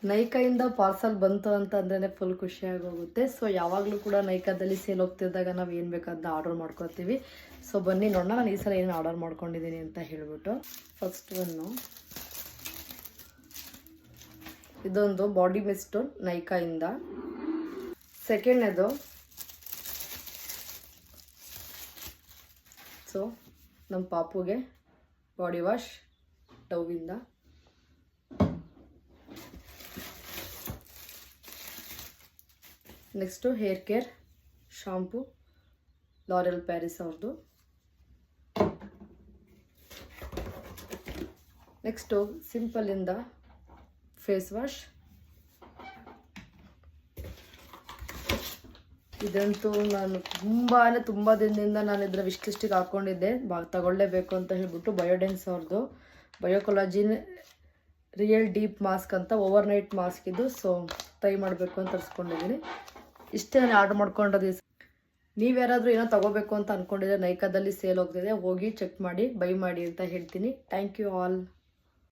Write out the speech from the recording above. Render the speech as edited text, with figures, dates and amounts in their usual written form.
ನೈಕಾಯಿಂದ parcel ಬಂತು ಅಂತಂದ್ರೆ full ಖುಷಿಯಾಗೋಗುತ್ತೆ. So ಯಾವಾಗಲೂ ಕೂಡ ನೈಕಾದಲ್ಲಿ ಸೇಲ್ ಹೋಗ್ತಿದ್ದಾಗ ನಾವು ಏನು ಬೇಕು ಅದನ್ನ ಆರ್ಡರ್ ಮಾಡ್ಕೊತೀವಿ. ಸೊ ಬನ್ನಿ ನೋಡೋಣ ನಾನು ಈ ಸಲ ಏನು ಆರ್ಡರ್ ಮಾಡ್ಕೊಂಡಿದ್ದೀನಿ ಅಂತ ಹೇಳ್ಬಿಟ್ಟು. ಫಸ್ಟ್ ಒನ್ನು ಇದೊಂದು ಬಾಡಿ ಮಿಸ್ಟ್ ನೈಕಾಯಿಂದ. ಸೆಕೆಂಡ್ನೇದು ಸೊ ನಮ್ಮ ಪಾಪುಗೆ ಬಾಡಿ ವಾಶ್ ಡವ್ವಿಂದ. Next hair care shampoo L'Oreal Paris ಅವ್ರದ್ದು. ನೆಕ್ಸ್ಟು ಸಿಂಪಲಿಂದ ಫೇಸ್ ವಾಶ್. ಇದಂತೂ ನಾನು ತುಂಬ ದಿನದಿಂದ ನಾನು ಇದರ ವಿಶ್ ಲಿಸ್ಟಿಗೆ ಹಾಕ್ಕೊಂಡಿದ್ದೆ, ತಗೊಳ್ಳೇಬೇಕು ಅಂತ ಹೇಳ್ಬಿಟ್ಟು. ಬಯೋಡೆನ್ಸ್ ಅವ್ರದ್ದು ಬಯೋಕೊಲಾಜಿನ್ ರಿಯಲ್ ಡೀಪ್ ಮಾಸ್ಕ್ ಅಂತ ಓವರ್ನೈಟ್ ಮಾಸ್ಕ್ ಇದು. ಸೊ ಟ್ರೈ ಮಾಡಬೇಕು ಅಂತ ತರಿಸ್ಕೊಂಡಿದ್ದೀನಿ. ಇಷ್ಟೇ ನಾನು ಆರ್ಡರ್ ಮಾಡ್ಕೊಂಡದ್ದು. ನೀವ್ಯಾರಾದರೂ ಏನೋ ತಗೋಬೇಕು ಅಂತ ಅಂದ್ಕೊಂಡಿದ್ರೆ ನೈಕಾದಲ್ಲಿ ಸೇಲ್ ಹೋಗ್ತಿದೆ, ಹೋಗಿ ಚೆಕ್ ಮಾಡಿ ಬೈ ಮಾಡಿ ಅಂತ ಹೇಳ್ತೀನಿ. Thank you all.